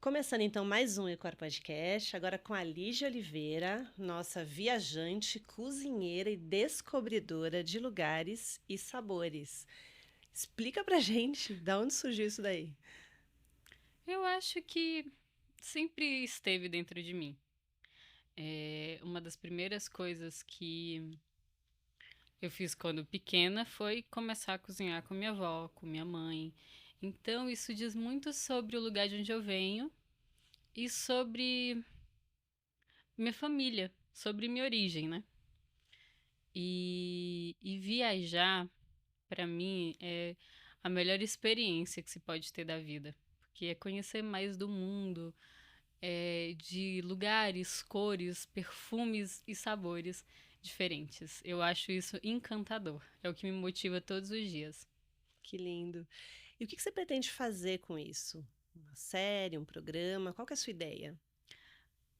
Começando então mais um Ecor Podcast, agora com a Lígia Oliveira, nossa viajante, cozinheira e descobridora de lugares e sabores. Explica pra gente, da onde surgiu isso daí? Eu acho que sempre esteve dentro de mim. Uma das primeiras coisas que eu fiz quando pequena foi começar a cozinhar com minha avó, com minha mãe. Então, isso diz muito sobre o lugar de onde eu venho e sobre minha família, sobre minha origem, né? E viajar, para mim, é a melhor experiência que se pode ter da vida, porque é conhecer mais do mundo, de lugares, cores, perfumes e sabores diferentes. Eu acho isso encantador. É o que me motiva todos os dias. Que lindo. E o que você pretende fazer com isso? Uma série, um programa? Qual que é a sua ideia?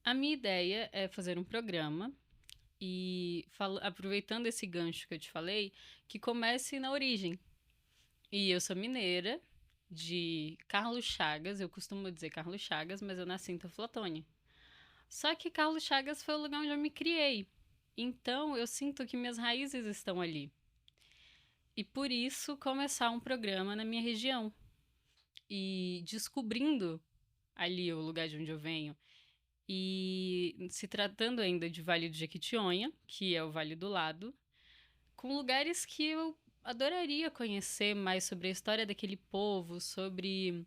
A minha ideia é fazer um programa e, aproveitando esse gancho que eu te falei, que comece na origem. E eu sou mineira, de Carlos Chagas, eu costumo dizer Carlos Chagas, mas eu nasci em Teoflotone. Só que Carlos Chagas foi o lugar onde eu me criei. Então eu sinto que minhas raízes estão ali. E por isso começar um programa na minha região. E descobrindo ali o lugar de onde eu venho. E se tratando ainda de Vale do Jequitinhonha, que é o vale do lado, com lugares que eu adoraria conhecer mais sobre a história daquele povo, sobre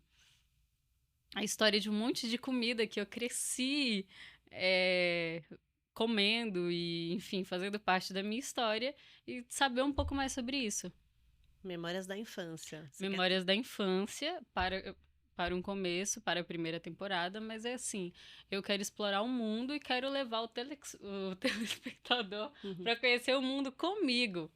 a história de um monte de comida que eu cresci é, comendo e, enfim, fazendo parte da minha história e saber um pouco mais sobre isso. Memórias da infância. Você quer... Memórias da infância para um começo, para a primeira temporada, mas é assim, eu quero explorar o mundo e quero levar o telespectador Uhum. para conhecer o mundo comigo,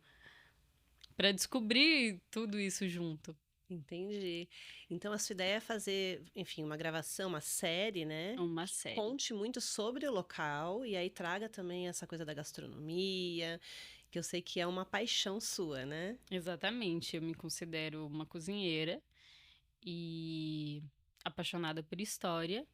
para descobrir tudo isso junto. Entendi. Então a sua ideia é fazer, enfim, uma gravação, uma série, né? Uma Que série. conte muito sobre o local e aí traga também essa coisa da gastronomia, que eu sei que é uma paixão sua, né? Exatamente, eu me considero uma cozinheira e apaixonada por história.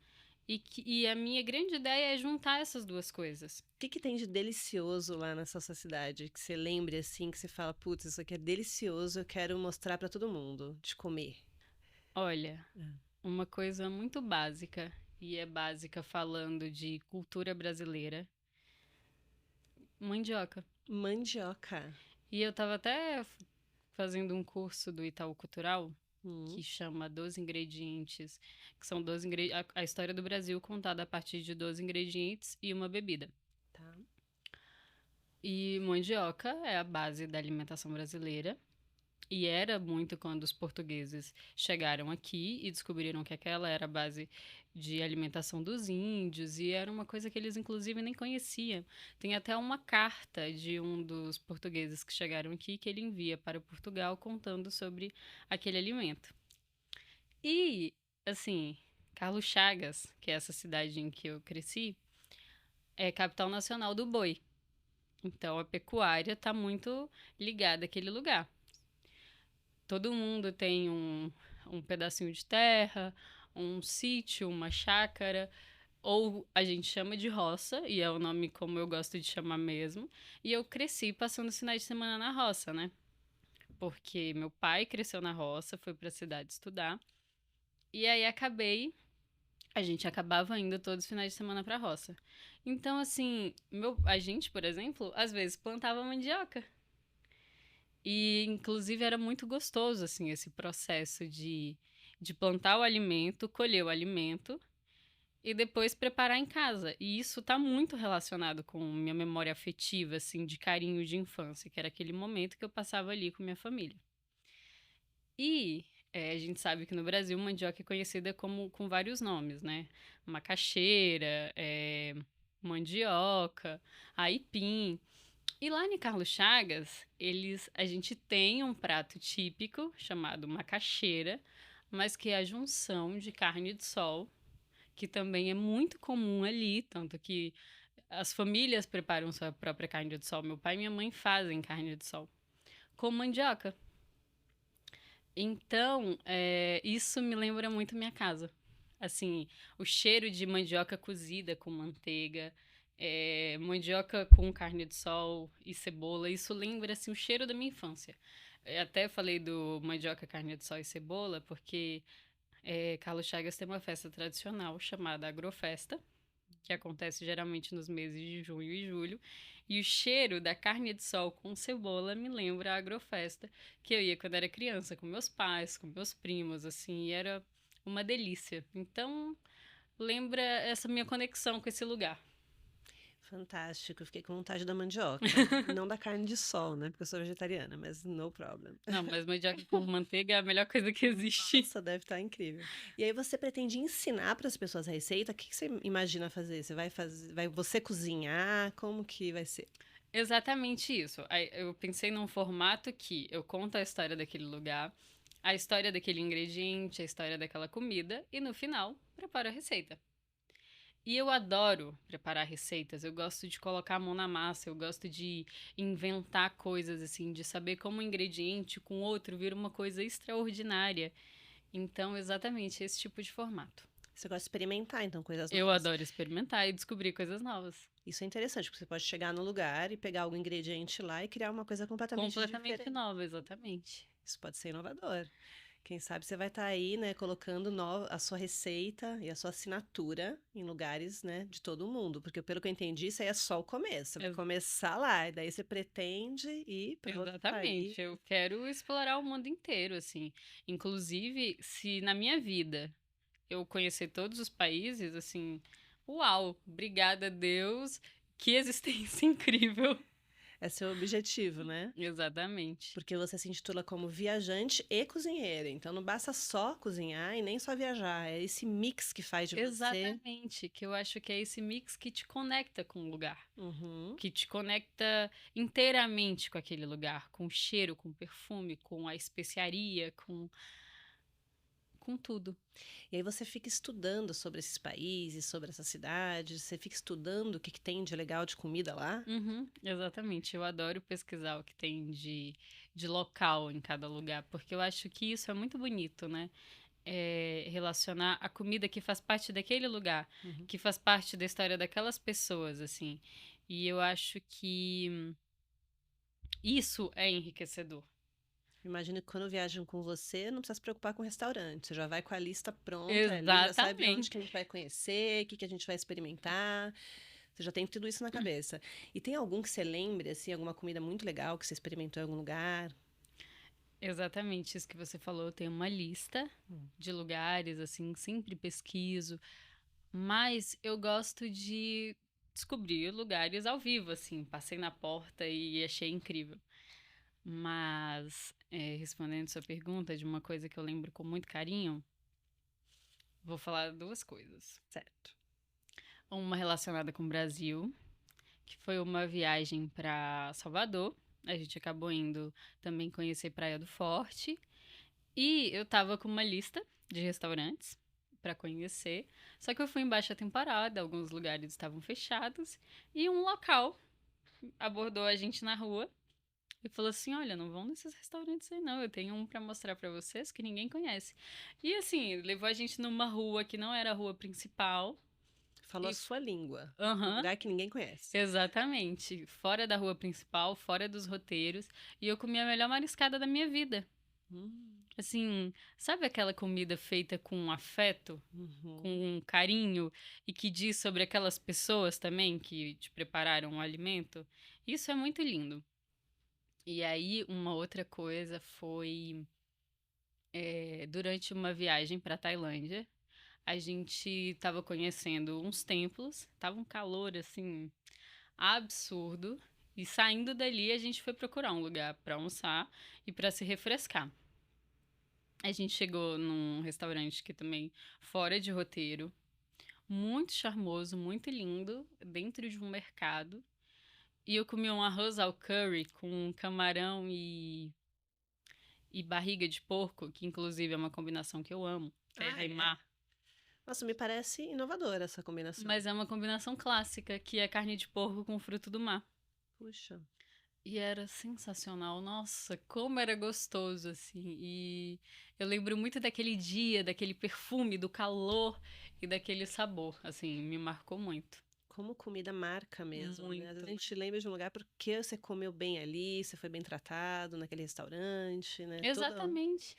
E a minha grande ideia é juntar essas duas coisas. O que que tem de delicioso lá nessa sua cidade? Que você lembre assim, que você fala, putz, isso aqui é delicioso, eu quero mostrar pra todo mundo, de comer. Olha, É. uma coisa muito básica, e é básica falando de cultura brasileira, mandioca. Mandioca. E eu tava até fazendo um curso do Itaú Cultural que Hum, chama 12 Ingredientes, que são 12 a história do Brasil contada a partir de 12 ingredientes e uma bebida. tá. E mandioca é a base da alimentação brasileira. E era muito quando os portugueses chegaram aqui e descobriram que aquela era a base de alimentação dos índios, e era uma coisa que eles, inclusive, nem conheciam. Tem até uma carta de um dos portugueses que chegaram aqui que ele envia para Portugal contando sobre aquele alimento. E, assim, Carlos Chagas, que é essa cidade em que eu cresci, é capital nacional do boi. Então a pecuária está muito ligada àquele lugar. Todo mundo tem um pedacinho de terra, um sítio, uma chácara, ou a gente chama de roça, e é o nome como eu gosto de chamar mesmo. E eu cresci passando os finais de semana na roça, né? Porque meu pai cresceu na roça, foi para a cidade estudar, e aí a gente acabava indo todos os finais de semana para a roça. Então, assim, a gente, por exemplo, às vezes plantava mandioca. E, inclusive, era muito gostoso, assim, esse processo de plantar o alimento, colher o alimento e depois preparar em casa. E isso está muito relacionado com minha memória afetiva, assim, de carinho de infância, que era aquele momento que eu passava ali com minha família. E a gente sabe que no Brasil mandioca é conhecida como com vários nomes, né? Macaxeira, mandioca, aipim. E lá em Carlos Chagas, a gente tem um prato típico chamado macaxeira, mas que é a junção de carne de sol, que também é muito comum ali, tanto que as famílias preparam sua própria carne de sol. Meu pai e minha mãe fazem carne de sol com mandioca. Então, isso me lembra muito minha casa. Assim, o cheiro de mandioca cozida com manteiga, mandioca com carne de sol e cebola, isso lembra, assim, o cheiro da minha infância. Até falei do mandioca, carne de sol e cebola, porque Carlos Chagas tem uma festa tradicional chamada Agrofesta, que acontece geralmente nos meses de junho e julho, e o cheiro da carne de sol com cebola me lembra a Agrofesta, que eu ia quando era criança, com meus pais, com meus primos, assim, e era uma delícia. Então, lembra essa minha conexão com esse lugar. Fantástico, fiquei com vontade da mandioca. Não da carne de sol, né? Porque eu sou vegetariana, mas no problem. Não, mas mandioca com manteiga é a melhor coisa que existe. Nossa, deve estar incrível. E aí você pretende ensinar para as pessoas a receita? O que você imagina fazer? Você vai fazer, vai você cozinhar? Como que vai ser? Exatamente isso. Aí eu pensei num formato que eu conto a história daquele lugar, a história daquele ingrediente, a história daquela comida, e no final, preparo a receita. E eu adoro preparar receitas, eu gosto de colocar a mão na massa, eu gosto de inventar coisas, assim, de saber como um ingrediente com outro vira uma coisa extraordinária. Então, exatamente esse tipo de formato. Você gosta de experimentar, então, coisas Eu novas. adoro experimentar e descobrir coisas novas. Isso é interessante, porque você pode chegar no lugar e pegar algum ingrediente lá e criar uma coisa completamente Completamente diferente. nova, exatamente. Isso pode ser inovador. Quem sabe você vai estar aí, né, colocando a sua receita e a sua assinatura em lugares, né, de todo o mundo. Porque, pelo que eu entendi, isso aí é só o começo. Você vai Ex- começar lá, e daí você pretende ir para outro país. Exatamente. Eu quero explorar o mundo inteiro, assim. Inclusive, se na minha vida eu conhecer todos os países, assim, uau, obrigada a Deus, que existência incrível. Esse é o objetivo, né? Exatamente. Porque você se intitula como viajante e cozinheira. Então não basta só cozinhar e nem só viajar. É esse mix que faz de você. Exatamente, que eu acho que é esse mix que te conecta com o lugar, Uhum. que te conecta inteiramente com aquele lugar, com o cheiro, com o perfume, com a especiaria, com tudo. E aí você fica estudando sobre esses países, sobre essas cidades. Você fica estudando o que tem de legal de comida lá. Uhum, exatamente. Eu adoro pesquisar o que tem de local em cada lugar, porque eu acho que isso é muito bonito, né? Relacionar a comida que faz parte daquele lugar, Uhum. que faz parte da história daquelas pessoas, assim. E eu acho que isso é enriquecedor. Imagino que quando viajam com você, não precisa se preocupar com o restaurante. Você já vai com a lista pronta ali, já sabe onde que a Exatamente. gente vai conhecer, o que que a gente vai experimentar. Você já tem tudo isso na cabeça. E tem algum que você lembre, assim, alguma comida muito legal que você experimentou em algum lugar? Exatamente isso que você falou. Eu tenho uma lista de lugares, assim, sempre pesquiso, mas eu gosto de descobrir lugares ao vivo, assim. Passei na porta e achei incrível. Mas, respondendo sua pergunta de uma coisa que eu lembro com muito carinho, vou falar duas coisas. Certo. Uma relacionada com o Brasil, que foi uma viagem para Salvador. A gente acabou indo também conhecer Praia do Forte. E eu tava com uma lista de restaurantes para conhecer. Só que eu fui em baixa temporada, alguns lugares estavam fechados. E um local abordou a gente na rua e falou assim: Olha, não vão nesses restaurantes aí não, eu tenho um pra mostrar pra vocês que ninguém conhece. E assim, levou a gente numa rua que não era a rua principal. Falou a E, sua língua. Um aham, lugar que ninguém conhece. exatamente. Fora da rua principal, fora dos roteiros. E eu comi a melhor mariscada da minha vida. Hum, Assim, sabe aquela comida feita com afeto, uhum. com carinho e que diz sobre aquelas pessoas também que te prepararam o alimento? Isso é muito lindo. E aí, uma outra coisa foi durante uma viagem para Tailândia, a gente estava conhecendo uns templos, tava um calor assim absurdo, e saindo dali a gente foi procurar um lugar para almoçar e para se refrescar. A gente chegou num restaurante que também fora de roteiro, muito charmoso, muito lindo, dentro de um mercado. E eu comi um arroz ao curry com camarão e barriga de porco, que inclusive é uma combinação que eu amo, terra Ah, e é? mar. Nossa, me parece inovadora essa combinação. Mas é uma combinação clássica, que é carne de porco com fruto do mar. Puxa. E era sensacional. Nossa, como era gostoso, assim. E eu lembro muito daquele dia, daquele perfume, do calor e daquele sabor. Assim, me marcou muito. Como comida marca mesmo, né? Às vezes Muito, a né? gente lembra de um lugar porque você comeu bem ali, você foi bem tratado naquele restaurante, né? Todo Exatamente.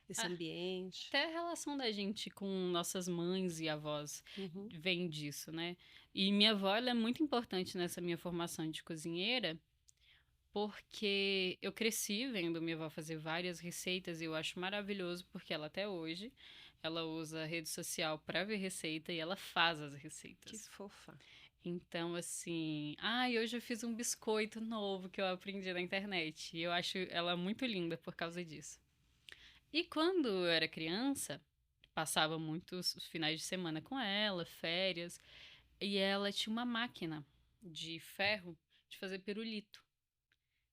esse A- ambiente. Até a relação da gente com nossas mães e avós Uhum. vem disso, né? E minha avó, ela é muito importante nessa minha formação de cozinheira, porque eu cresci vendo minha avó fazer várias receitas e eu acho maravilhoso, porque ela até hoje, ela usa a rede social para ver receita e ela faz as Que receitas. fofa. Então, assim, ai, hoje eu fiz um biscoito novo que eu aprendi na internet. E eu acho ela muito linda por causa disso. E quando eu era criança, passava muitos finais de semana com ela, férias, e ela tinha uma máquina de ferro de fazer pirulito,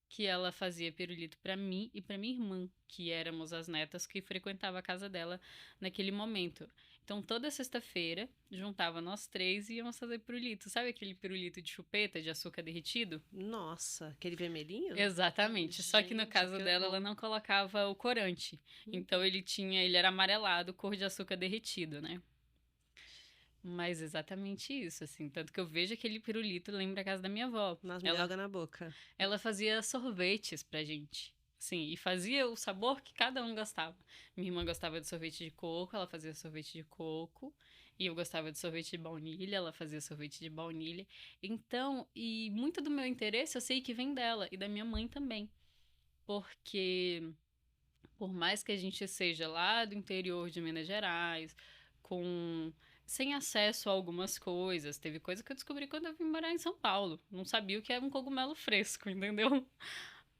que ela fazia pirulito para mim e para minha irmã, que éramos as netas que frequentava a casa dela naquele momento. Então, toda sexta-feira, juntava nós três e íamos fazer pirulito. Sabe aquele pirulito de chupeta, de açúcar derretido? Nossa, aquele vermelhinho? Exatamente. Só que no Gente, caso aquilo é dela, ela bom. não colocava o corante. Então, ele era amarelado, cor de açúcar derretido, né? Mas exatamente isso, assim. Tanto que eu vejo aquele pirulito, lembra a casa da minha avó. Mas me deu Ela água na boca. Ela fazia sorvetes pra gente. Sim, e fazia o sabor que cada um gostava. Minha irmã gostava de sorvete de coco, ela fazia sorvete de coco. E eu gostava de sorvete de baunilha, ela fazia sorvete de baunilha. Então, e muito do meu interesse eu sei que vem dela e da minha mãe também. Porque, por mais que a gente seja lá do interior de Minas Gerais, com sem acesso a algumas coisas, teve coisa que eu descobri quando eu vim morar em São Paulo. Não sabia o que era um cogumelo fresco, entendeu?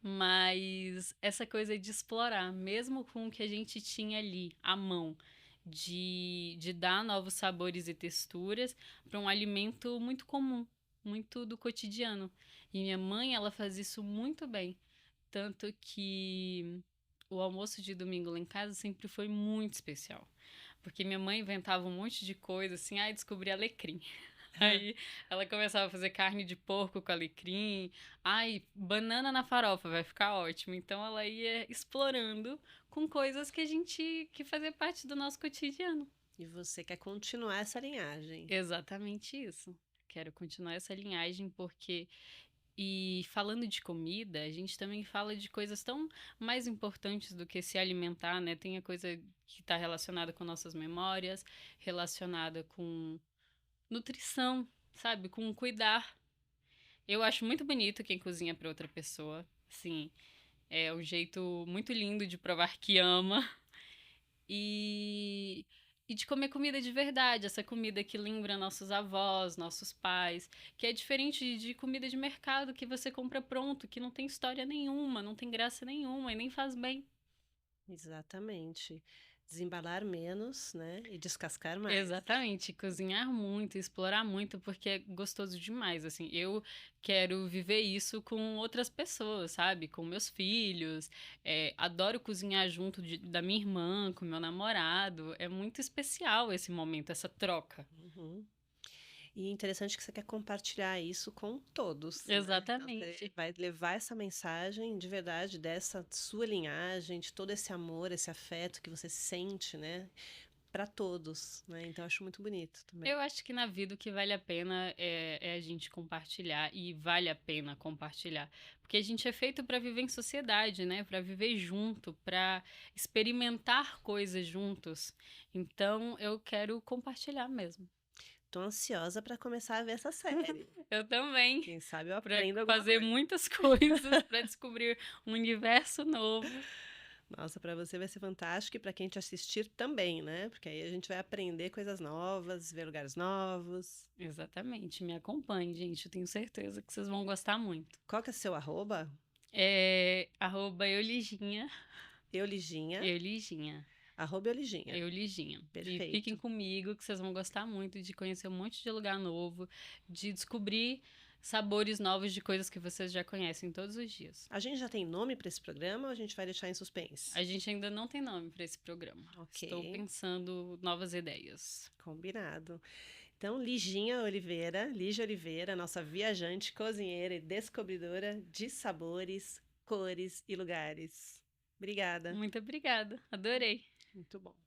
Mas essa coisa de explorar, mesmo com o que a gente tinha ali à mão, de dar novos sabores e texturas para um alimento muito comum, muito do cotidiano. E minha mãe, ela faz isso muito bem. Tanto que o almoço de domingo lá em casa sempre foi muito especial. Porque minha mãe inventava um monte de coisa, assim, ai, descobri alecrim. Aí ela começava a fazer carne de porco com alecrim. Ai, banana na farofa vai ficar ótimo. Então ela ia explorando com coisas que a gente que fazia parte do nosso cotidiano. E você quer continuar essa linhagem. Exatamente isso. Quero continuar essa linhagem porque e falando de comida, a gente também fala de coisas tão mais importantes do que se alimentar, né? Tem a coisa que está relacionada com nossas memórias, relacionada com nutrição, sabe? Com cuidar. Eu acho muito bonito quem cozinha para outra pessoa. Assim, é um jeito muito lindo de provar que ama e de comer comida de verdade, essa comida que lembra nossos avós, nossos pais, que é diferente de comida de mercado que você compra pronto, que não tem história nenhuma, não tem graça nenhuma e nem faz bem. Exatamente. Desembalar menos, né? E descascar mais. Exatamente, cozinhar muito, explorar muito, porque é gostoso demais, assim. Eu quero viver isso com outras pessoas, sabe? Com meus filhos. Adoro cozinhar junto da minha irmã, com meu namorado. É muito especial esse momento, essa troca. Uhum. E é interessante que você quer compartilhar isso com todos, né? Então, você Exatamente. vai levar essa mensagem de verdade dessa sua linhagem, de todo esse amor, esse afeto que você sente, né? Para todos, né? Então, eu acho muito bonito também. Eu acho que na vida o que vale a pena é a gente compartilhar e vale a pena compartilhar, porque a gente é feito para viver em sociedade, né? Para viver junto, para experimentar coisas juntos. Então eu quero compartilhar mesmo. Tô ansiosa para começar a ver essa série. Eu também, Quem sabe eu para aprendo alguma fazer coisa. muitas coisas, para descobrir um universo novo. Nossa, para você vai ser fantástico e para quem te assistir também, né? Porque aí a gente vai aprender coisas novas, ver lugares novos. Exatamente, me acompanhe, gente. Eu tenho certeza que vocês vão gostar muito. Qual que é seu arroba? É @euliginha, Euliginha, euliginha. arroba Euliginha. Euliginha. E fiquem Perfeito. comigo que vocês vão gostar muito de conhecer um monte de lugar novo, de descobrir sabores novos de coisas que vocês já conhecem todos os dias. A gente já tem nome para esse programa ou a gente vai deixar em suspense? A gente ainda não tem nome para esse programa. Ok, Estou pensando novas ideias. combinado. Então, Lígia Oliveira, nossa viajante, cozinheira e descobridora de sabores, cores e lugares. Obrigada. Muito obrigada, adorei. Muito bom.